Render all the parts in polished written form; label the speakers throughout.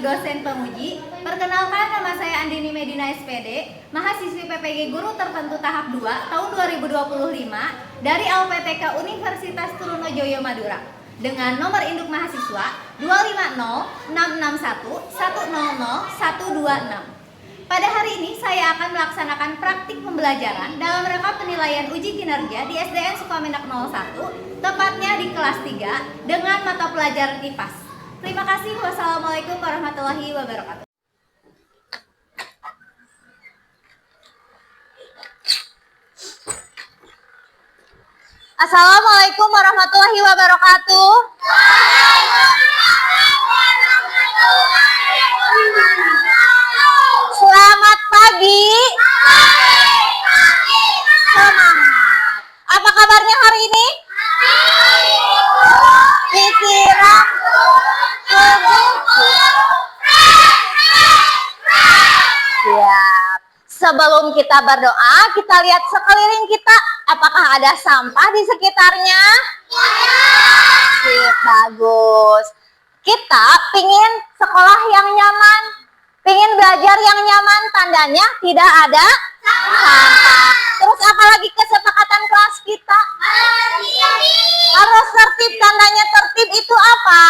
Speaker 1: dosen penguji. Perkenalkan, nama saya Andini Medina SPD, mahasiswi PPG Guru Tertentu tahap 2 tahun 2025 dari LPTK Universitas Trunojoyo Madura dengan nomor induk mahasiswa 2506611000126. Pada hari ini saya akan melaksanakan praktik pembelajaran dalam rangka penilaian uji kinerja di SDN Sukamenak 01, tepatnya di kelas 3 dengan mata pelajaran IPAS. Terima kasih. Wassalamualaikum warahmatullahi wabarakatuh.
Speaker 2: Assalamualaikum warahmatullahi wabarakatuh. Selamat pagi. Semangat. Apa kabarnya hari ini? Pikiran siap. Sebelum kita berdoa, kita lihat sekeliling kita. Apakah ada sampah di sekitarnya? Sip, bagus. Kita pingin sekolah yang nyaman, pingin belajar yang nyaman, tandanya tidak ada sampah. Terus apalagi kesepakatan kelas kita? Harus tertib, tandanya tertib itu apa?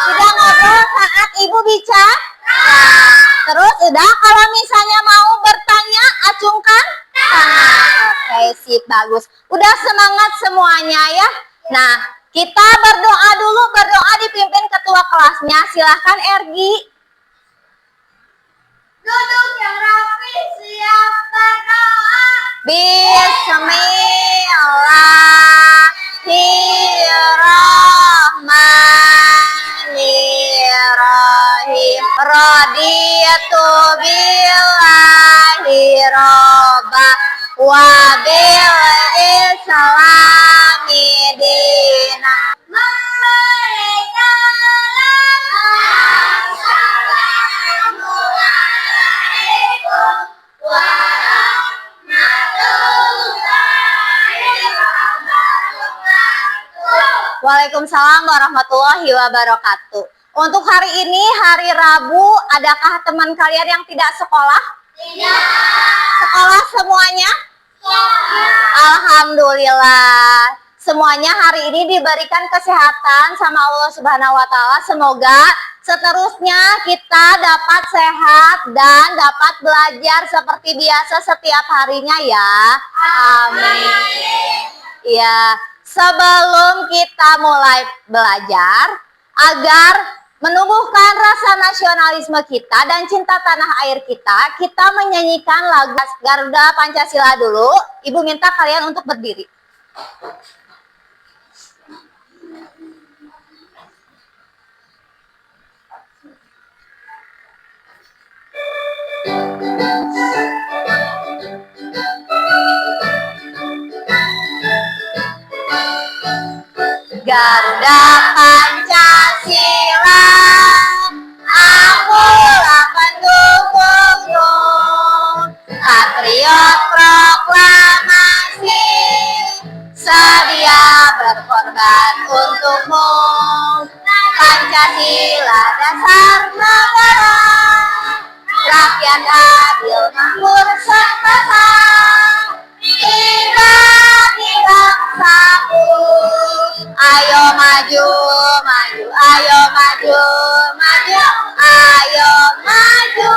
Speaker 2: Tidak ngobrol saat ibu bicara. Terus udah, kalau misalnya mau bertanya, acungkan tangan. Oke, sip, bagus. Udah semangat semuanya ya. Nah, kita berdoa dulu, berdoa dipimpin ketua kelasnya. Silahkan Ergi.
Speaker 3: Duduk yang rapi, siap berdoa.
Speaker 2: Bismillahirrahmanirrahim. Raditu billahi robba wa bil islami dina. Waalaikumsalam warahmatullahi wabarakatuh. Untuk hari ini, hari Rabu, adakah teman kalian yang tidak sekolah?
Speaker 3: Tidak.
Speaker 2: Sekolah semuanya? Alhamdulillah. Semuanya hari ini diberikan kesehatan sama Allah Subhanahu wa Ta'ala. Semoga seterusnya kita dapat sehat dan dapat belajar seperti biasa setiap harinya ya. Amin. Ya, sebelum kita mulai belajar, agar menumbuhkan rasa nasionalisme kita dan cinta tanah air kita menyanyikan lagu Garuda Pancasila dulu. Ibu minta kalian untuk berdiri. Garuda Pancasila, akulah pendukungmu, patriot proklamasi, sedia berkorban untukmu. Pancasila dasar negara, rakyat adil makmur sejahtera, tiga satu. Ayo maju, maju, ayo maju, maju, ayo maju,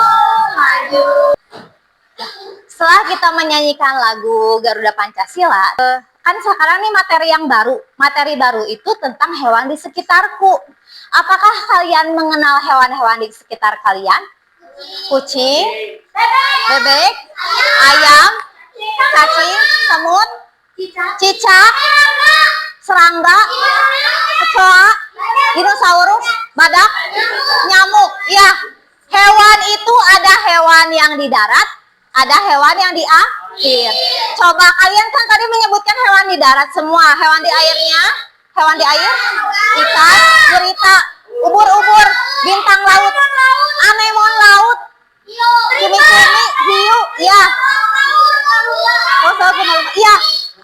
Speaker 2: maju. Setelah kita menyanyikan lagu Garuda Pancasila, kan sekarang nih materi baru itu tentang hewan di sekitarku. Apakah kalian mengenal hewan-hewan di sekitar kalian? Kucing, bebek, ayam, cacing, semut, cicak, serangga, kecoa, dinosaurus, badak, nyamuk. Ya, hewan itu ada hewan yang di darat, ada hewan yang di air. Coba kalian kan tadi menyebutkan hewan di darat semua. Hewan di airnya, hewan di air, ikan, gurita, ubur-ubur, bintang laut, anemon laut, cumi-cumi, hiu, ya. Iya,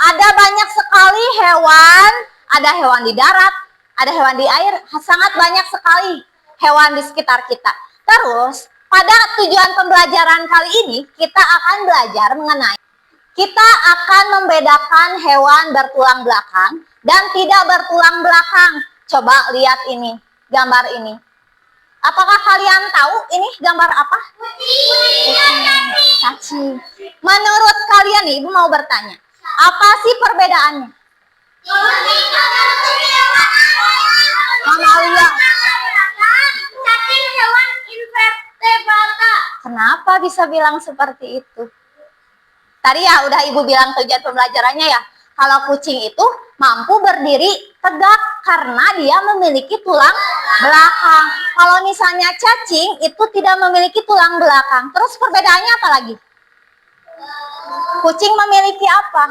Speaker 2: ada banyak sekali hewan. Ada hewan di darat, ada hewan di air, sangat banyak sekali hewan di sekitar kita. Terus, pada tujuan pembelajaran kali ini, kita akan belajar mengenai kita akan membedakan hewan bertulang belakang dan tidak bertulang belakang. Coba lihat ini, gambar ini. Apakah kalian tahu ini gambar apa? Cacing. Menurut kalian nih, Ibu mau bertanya, apa sih perbedaannya? Mamalia.
Speaker 3: Cacing hewan invertebrata.
Speaker 2: Kenapa bisa bilang seperti itu? Tadi ya udah Ibu bilang tujuan pembelajarannya ya. Kalau kucing itu mampu berdiri tegak karena dia memiliki tulang belakang. Kalau misalnya cacing itu tidak memiliki tulang belakang. Terus perbedaannya apa lagi? Kucing memiliki apa?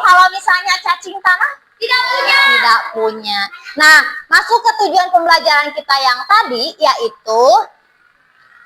Speaker 2: Kalau misalnya cacing tanah?
Speaker 3: Tidak punya.
Speaker 2: Tidak punya. Nah, masuk ke tujuan pembelajaran kita yang tadi, yaitu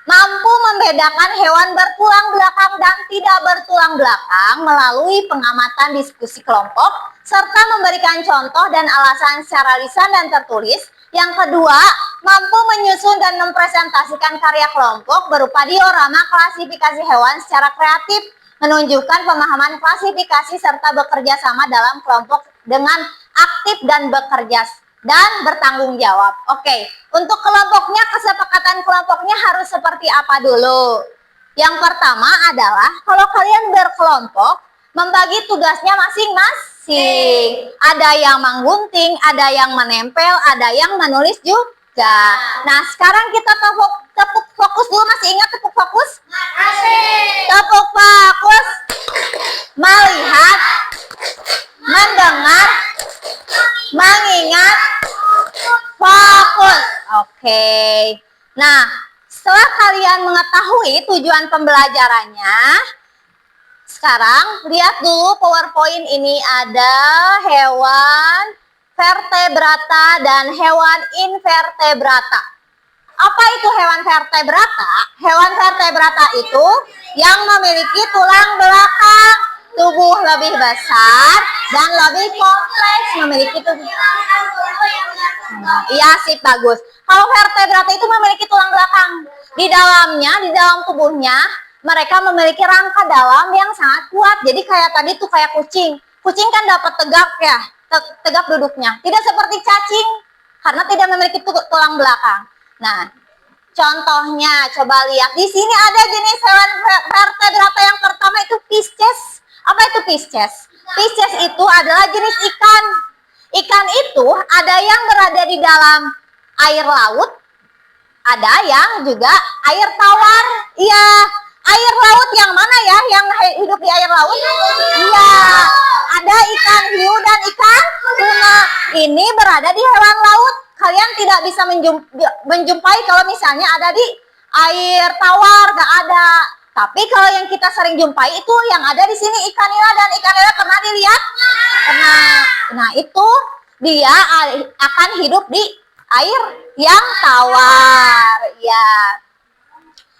Speaker 2: mampu membedakan hewan bertulang belakang dan tidak bertulang belakang melalui pengamatan diskusi kelompok, serta memberikan contoh dan alasan secara lisan dan tertulis. Yang kedua, mampu menyusun dan mempresentasikan karya kelompok berupa diorama klasifikasi hewan secara kreatif, menunjukkan pemahaman klasifikasi serta bekerja sama dalam kelompok dengan aktif dan bekerja dan bertanggung jawab. Oke, untuk kelompoknya, kesepakatan kelompoknya harus seperti apa dulu? Yang pertama adalah kalau kalian berkelompok, membagi tugasnya masing-masing. Ada yang menggunting, ada yang menempel, ada yang menulis juga. Nah, sekarang kita tepuk fokus dulu. Masih ingat tepuk fokus? Tepuk fokus. Melihat, mendengar, mengingat, fokus. Oke. Nah, setelah kalian mengetahui tujuan pembelajarannya, sekarang lihat dulu PowerPoint ini ada hewan vertebrata dan hewan invertebrata. Apa itu hewan vertebrata? Hewan vertebrata itu yang memiliki tulang belakang, tubuh lebih besar dan lebih kompleks, memiliki tubuh. Iya sih, bagus. Kalau vertebrata itu memiliki tulang belakang. Di dalamnya, di dalam tubuhnya, mereka memiliki rangka dalam yang sangat kuat. Jadi kayak tadi tuh kayak kucing. Kucing kan dapat tegak ya, tegak duduknya. Tidak seperti cacing karena tidak memiliki tulang belakang. Nah, contohnya coba lihat. Di sini ada jenis hewan vertebrata yang pertama itu Pisces. Apa itu Pisces? Pisces itu adalah jenis ikan. Ikan itu ada yang berada di dalam air laut, ada yang juga air tawar. Iya, air laut yang mana ya yang hidup di air laut? Iya, ada ikan hiu dan ikan tuna. Ini berada di hewan laut. Kalian tidak bisa menjumpai kalau misalnya ada di air tawar, gak ada. Tapi kalau yang kita sering jumpai itu yang ada di sini ikan nila, dan ikan nila pernah dilihat? Pernah. Nah, itu dia akan hidup di air yang tawar. Ya.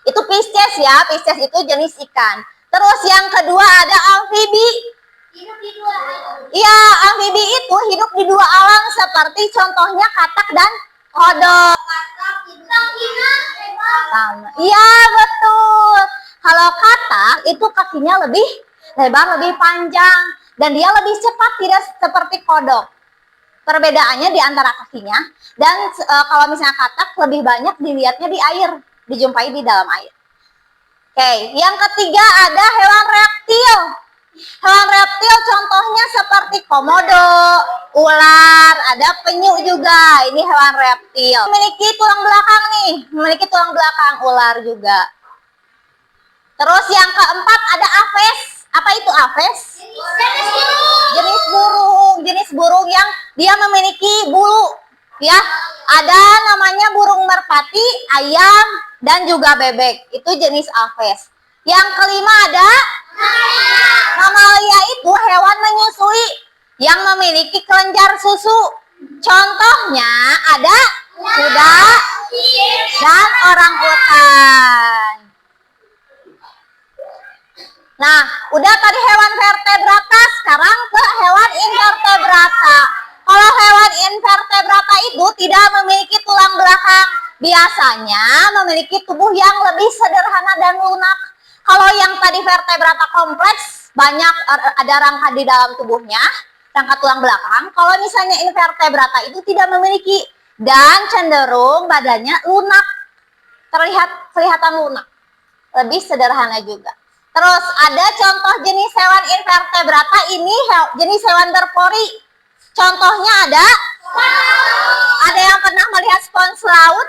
Speaker 2: Itu Pisces ya. Pisces itu jenis ikan. Terus yang kedua ada amfibi.
Speaker 3: Hidup di dua alam.
Speaker 2: Iya, amfibi itu hidup di dua alam seperti contohnya katak dan kodok.
Speaker 3: Katak bintang bintang.
Speaker 2: Iya, betul. Kalau katak itu kakinya lebih lebar, lebih panjang, dan dia lebih cepat, tidak seperti kodok. Perbedaannya di antara kakinya, dan kalau misalnya katak lebih banyak dilihatnya di air, dijumpai di dalam air. Oke, yang ketiga ada hewan reptil. Hewan reptil contohnya seperti komodo, ular, ada penyu juga. Ini hewan reptil. Memiliki tulang belakang nih, memiliki tulang belakang, ular juga. Terus yang keempat ada aves. Apa itu aves? Jenis burung yang dia memiliki bulu. Ya, ada namanya burung merpati, ayam, dan juga bebek. Itu jenis aves. Yang kelima ada mamalia, itu hewan menyusui yang memiliki kelenjar susu. Contohnya ada kuda dan orangutan. Nah, udah tadi hewan vertebrata, sekarang ke hewan invertebrata. Kalau hewan invertebrata itu tidak memiliki tulang belakang, biasanya memiliki tubuh yang lebih sederhana dan lunak. Kalau yang tadi vertebrata kompleks, banyak ada rangka di dalam tubuhnya, rangka tulang belakang. Kalau misalnya invertebrata itu tidak memiliki dan cenderung badannya lunak, kelihatan lunak, lebih sederhana juga. Terus ada contoh jenis hewan invertebrata, ini jenis hewan berpori. Contohnya ada yang pernah melihat spons laut?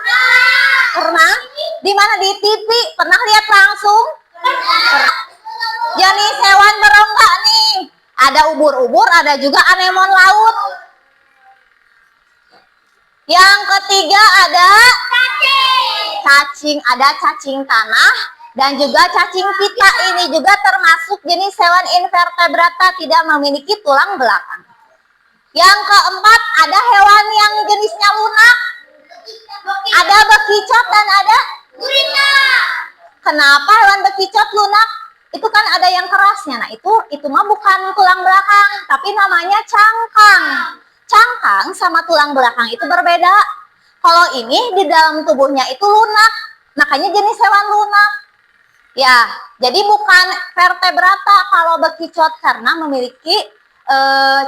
Speaker 2: Pernah? Di mana? Di TV? Pernah lihat langsung? Jenis hewan berongga nih. Ada ubur-ubur, ada juga anemon laut. Yang ketiga ada cacing. Ada cacing tanah dan juga cacing pita. Ini juga termasuk jenis hewan invertebrata, tidak memiliki tulang belakang. Yang keempat ada hewan yang jenisnya lunak. Ada bekicot dan ada gurita. Kenapa hewan bekicot lunak? Itu kan ada yang kerasnya. Nah itu mah bukan tulang belakang, tapi namanya cangkang. Cangkang sama tulang belakang itu berbeda. Kalau ini di dalam tubuhnya itu lunak, makanya jenis hewan lunak. Ya, jadi bukan vertebrata kalau bekicot karena memiliki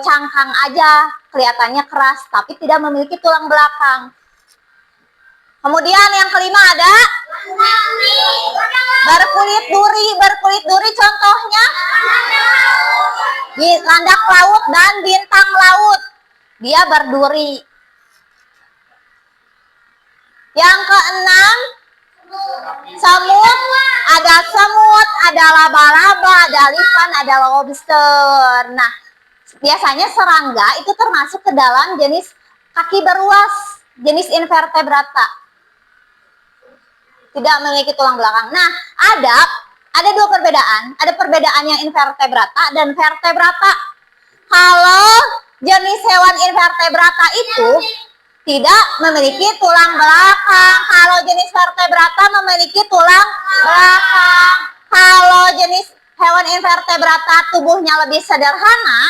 Speaker 2: cangkang aja, kelihatannya keras, tapi tidak memiliki tulang belakang. Kemudian yang kelima ada berkulit duri. Berkulit duri contohnya landak laut dan bintang laut. Dia berduri. Yang keenam, semut. Ada semut, ada laba-laba, ada lipan, ada lobster. Nah, biasanya serangga itu termasuk ke dalam jenis kaki beruas, jenis invertebrata. Tidak memiliki tulang belakang. Nah, ada dua perbedaan. Ada perbedaan yang invertebrata dan vertebrata. Kalau jenis hewan invertebrata itu tidak memiliki tulang belakang. Kalau jenis vertebrata memiliki tulang belakang. Kalau jenis hewan invertebrata tubuhnya lebih sederhana,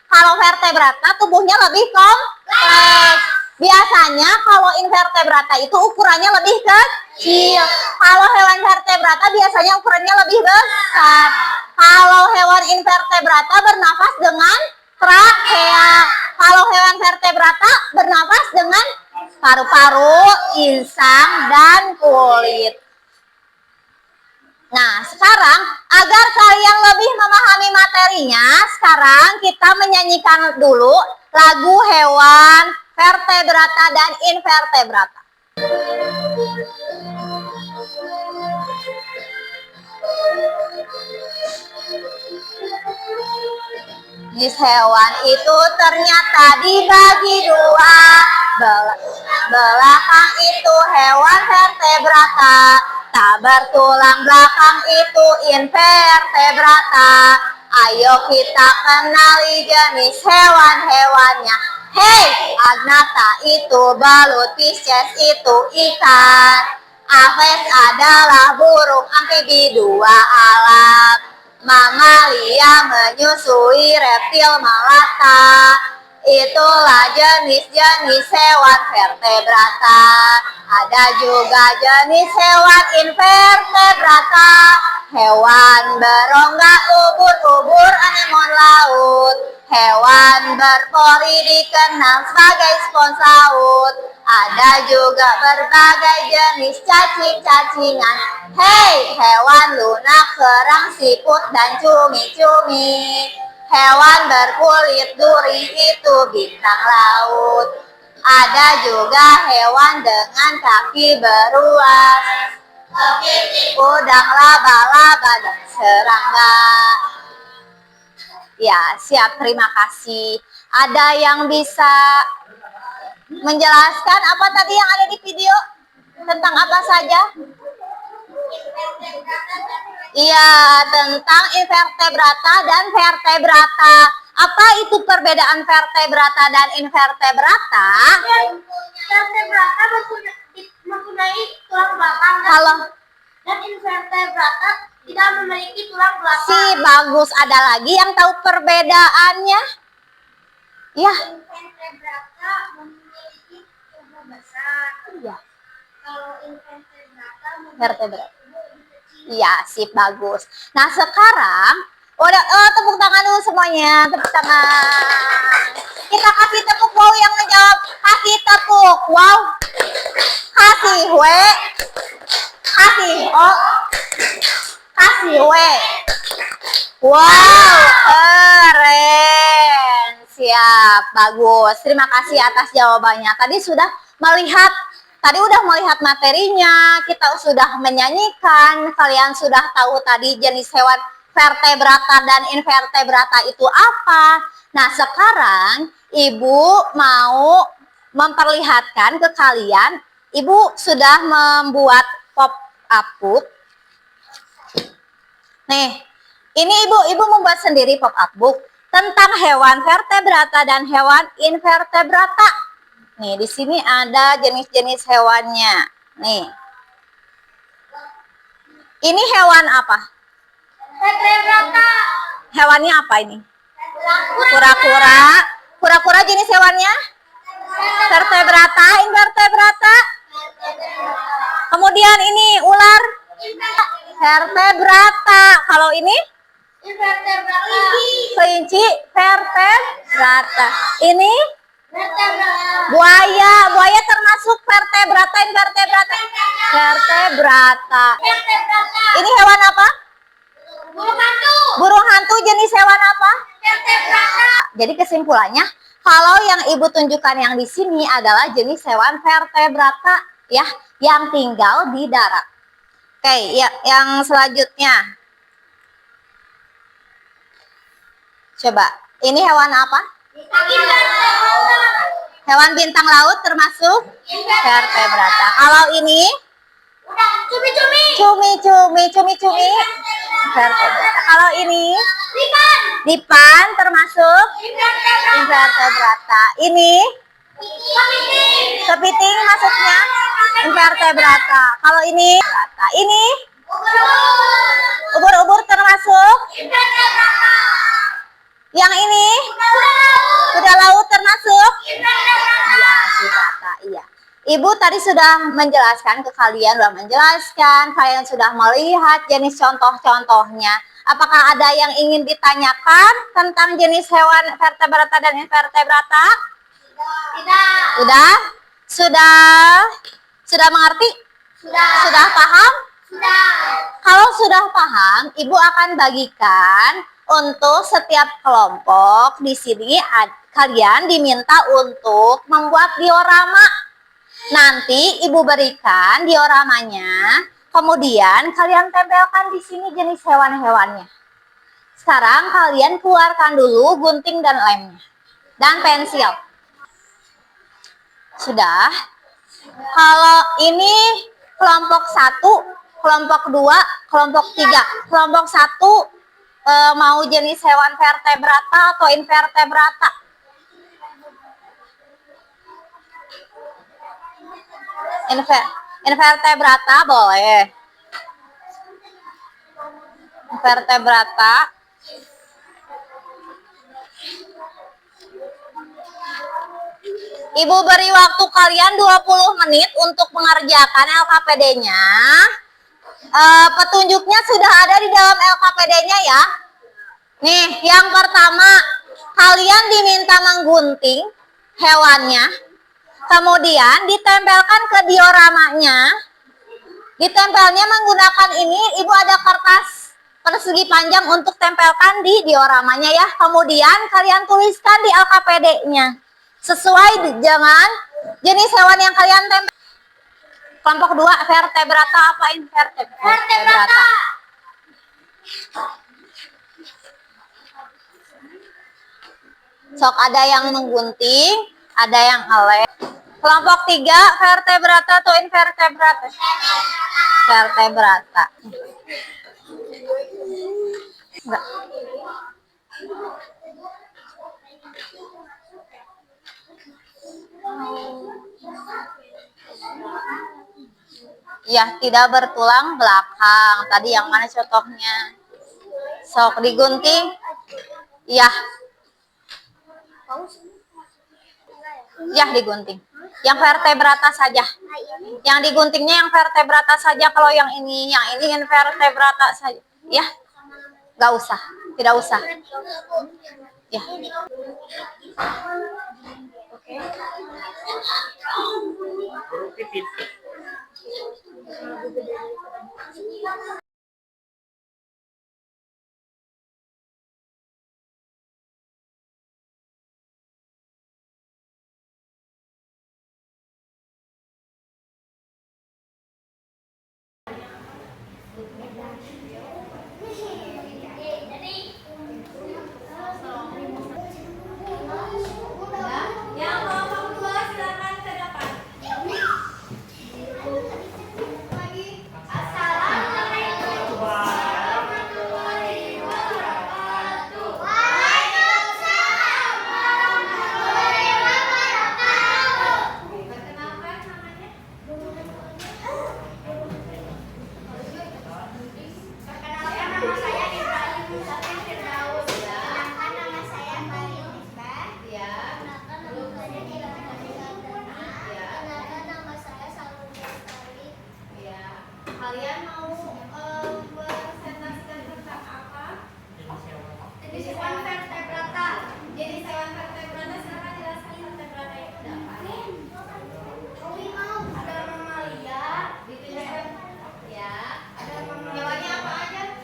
Speaker 2: kalau vertebrata tubuhnya lebih kompleks. Biasanya kalau invertebrata itu ukurannya lebih kecil. Kalau hewan vertebrata biasanya ukurannya lebih besar. Kalau hewan invertebrata bernafas dengan trakea. Kalau hewan vertebrata bernafas dengan paru-paru, insang, dan kulit. Nah, sekarang agar kalian lebih memahami materinya, sekarang kita menyanyikan dulu lagu hewan vertebrata dan invertebrata. Jenis hewan itu ternyata dibagi dua. Belakang itu hewan vertebrata, tak bertulang belakang itu invertebrata. Ayo kita kenali jenis hewan-hewannya. Hei, Agnatha itu belut, Pisces itu ikan, Aves adalah burung amfibi dua alat, mamalia menyusui, reptil melata. Itulah jenis-jenis hewan vertebrata. Ada juga jenis hewan invertebrata, hewan berongga, ubur-ubur, anemon laut. Hewan berpori dikenal sebagai spons laut. Ada juga berbagai jenis cacing-cacingan. Hei, hewan lunak, kerang, siput, dan cumi-cumi. Hewan berkulit duri itu bintang laut. Ada juga hewan dengan kaki beruas, udang, laba-laba, dan serangga. Ya, siap. Terima kasih. Ada yang bisa menjelaskan apa tadi yang ada di video? Tentang apa saja? Iya, tentang invertebrata dan vertebrata. Apa itu perbedaan vertebrata dan invertebrata?
Speaker 3: Vertebrata mempunyai tulang belakang dan invertebrata tidak memiliki tulang belakang.
Speaker 2: Si bagus, ada lagi yang tahu perbedaannya? Ya.
Speaker 3: Invertebrata memiliki tubuh besar.
Speaker 2: Iya.
Speaker 3: Kalau invertebrata
Speaker 2: Vertebrata. Iya, sip, bagus. Nah, sekarang tepuk tangan dulu semuanya. Tepuk tangan. Kita kasih tepuk wow yang menjawab. Kasih tepuk wow. Kasih we. Kasih oh. Kasih we. Wow, keren. Siap, bagus. Terima kasih atas jawabannya. Tadi udah melihat materinya, kita sudah menyanyikan, kalian sudah tahu tadi jenis hewan vertebrata dan invertebrata itu apa. Nah, sekarang Ibu mau memperlihatkan ke kalian, Ibu sudah membuat pop-up book. Nih, ini Ibu membuat sendiri pop-up book tentang hewan vertebrata dan hewan invertebrata. Nih, di sini ada jenis-jenis hewannya. Nih. Ini hewan apa?
Speaker 3: vertebrata.
Speaker 2: Hewannya apa ini? Kura-kura. Kura-kura jenis hewannya? Vertebrata, invertebrata. Kemudian ini ular? Vertebrata. Kalau ini?
Speaker 3: Invertebrata.
Speaker 2: Kelinci, vertebrata. Ini?
Speaker 3: Vertebrata.
Speaker 2: Buaya termasuk vertebrata, invertebrata? Vertebrata.
Speaker 3: Vertebrata.
Speaker 2: Ini hewan apa?
Speaker 3: Burung hantu.
Speaker 2: Burung hantu jenis hewan apa?
Speaker 3: Vertebrata.
Speaker 2: Jadi kesimpulannya, kalau yang Ibu tunjukkan yang di sini adalah jenis hewan vertebrata ya, yang tinggal di darat. Oke, ya, yang selanjutnya. Coba, ini hewan apa?
Speaker 3: Invertebrata.
Speaker 2: Hewan bintang laut termasuk vertebrata. Kalau ini
Speaker 3: Udah, cumi-cumi.
Speaker 2: cumi-cumi vertebrata. Kalau ini
Speaker 3: Ikan.
Speaker 2: dipan termasuk
Speaker 3: Invertebrata.
Speaker 2: invertebrata. Ini
Speaker 3: Kepiting.
Speaker 2: kepiting masuknya invertebrata. Kalau ini
Speaker 3: Ubur-ubur.
Speaker 2: ubur-ubur termasuk.
Speaker 3: Invertebrata.
Speaker 2: Yang ini
Speaker 3: Kuda
Speaker 2: kuda laut termasuk.
Speaker 3: Invertebrata.
Speaker 2: Iya, vertebrata. Iya. Ibu tadi sudah menjelaskan ke kalian, kalian sudah melihat jenis contoh-contohnya. Apakah ada yang ingin ditanyakan tentang jenis hewan vertebrata dan invertebrata?
Speaker 3: Tidak.
Speaker 2: Udah? Sudah mengerti?
Speaker 3: Sudah.
Speaker 2: Sudah paham?
Speaker 3: Sudah.
Speaker 2: Kalau sudah paham, Ibu akan bagikan untuk setiap kelompok. Di sini kalian diminta untuk membuat diorama. Nanti Ibu berikan dioramanya, kemudian kalian tempelkan di sini jenis hewan-hewannya. Sekarang kalian keluarkan dulu gunting dan lemnya dan pensil. Sudah. Kalau ini kelompok 1, kelompok 2, kelompok 3. Kelompok 1 mau jenis hewan vertebrata atau invertebrata? Invertebrata boleh. Invertebrata. Ibu beri waktu kalian 20 menit untuk mengerjakan LKPD-nya. Petunjuknya sudah ada di dalam LKPD-nya ya. Nih, yang pertama, kalian diminta menggunting hewannya. Kemudian ditempelkan ke dioramanya. Ditempelnya menggunakan ini, Ibu ada kertas persegi panjang untuk tempelkan di dioramanya ya. Kemudian kalian tuliskan di LKPD-nya. Sesuai dengan jenis hewan yang kalian tempel. Kelompok 2, vertebrata apa invertebrata?
Speaker 3: Vertebrata.
Speaker 2: Sok ada yang menggunting, ada yang ngelem. Kelompok 3, vertebrata atau invertebrata? Vertebrata. Enggak. Ya, tidak bertulang belakang. Tadi yang mana contohnya? Sok digunting. Ya. Ya, digunting. Yang vertebrata saja. Yang diguntingnya yang vertebrata saja. Kalau yang ini invertebrata saja. Ya, nggak usah, tidak usah. Ya.
Speaker 1: Udah. Yang kelompok 2 silakan ke depan. Lagi. Assalamualaikum warahmatullahi wabarakatuh. Waalaikumsalam warahmatullahi wabarakatuh. Perkenalkan namanya. Perkenalkan nama saya Ibrahim Musafir Firdaus. Perkenalkan nama saya Mario Misbah. Ya. Perkenalkan nama saya Dila Nandana. Ya. Perkenalkan nama saya Salun Lestari. Ya. Kalian mau presentasikan tentang apa? Jenis hewan vertebrata. Jenis hewan vertebrata, silakan jelaskan vertebrata itu apa? Ada mamalia, ditunjukkan. Ya. Ada hewannya apa aja?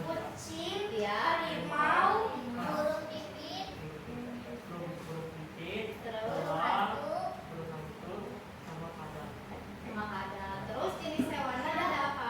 Speaker 1: Kucing, ya, harimau, burung pipit, terus hantu, sama kada. Terus jenis hewannya ada apa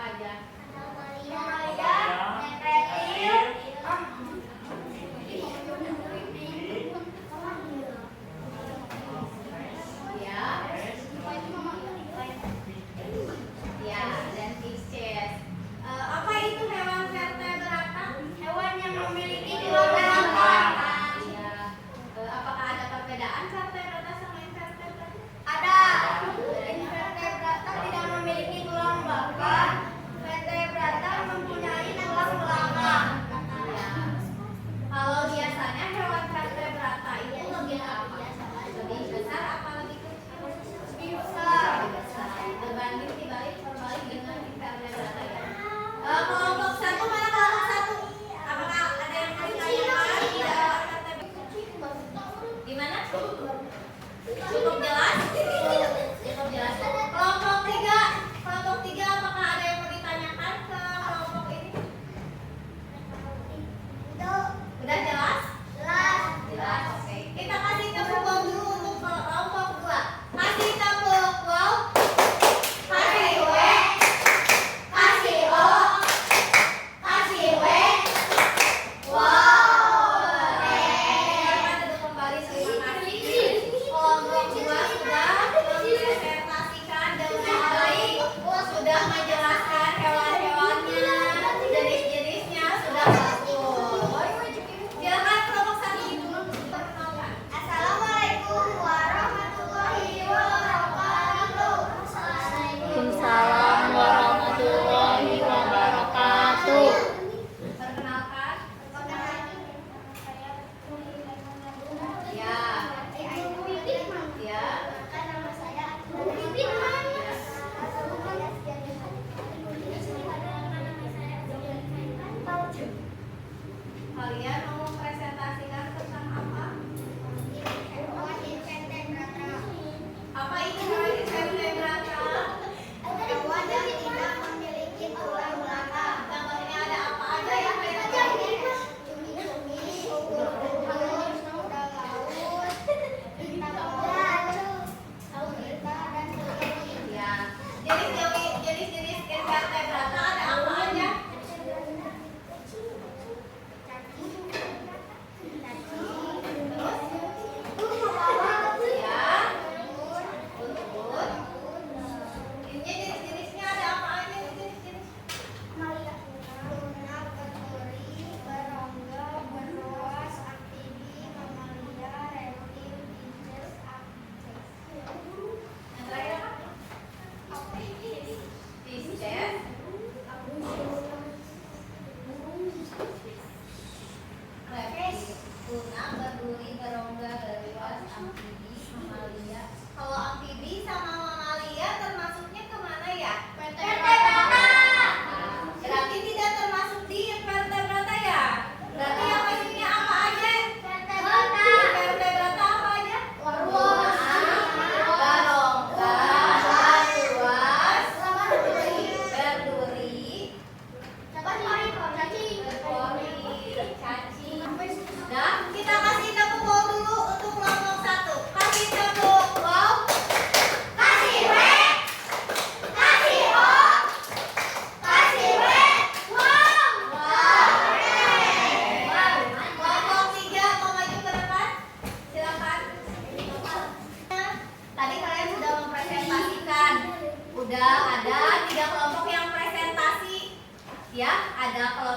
Speaker 1: ada kalau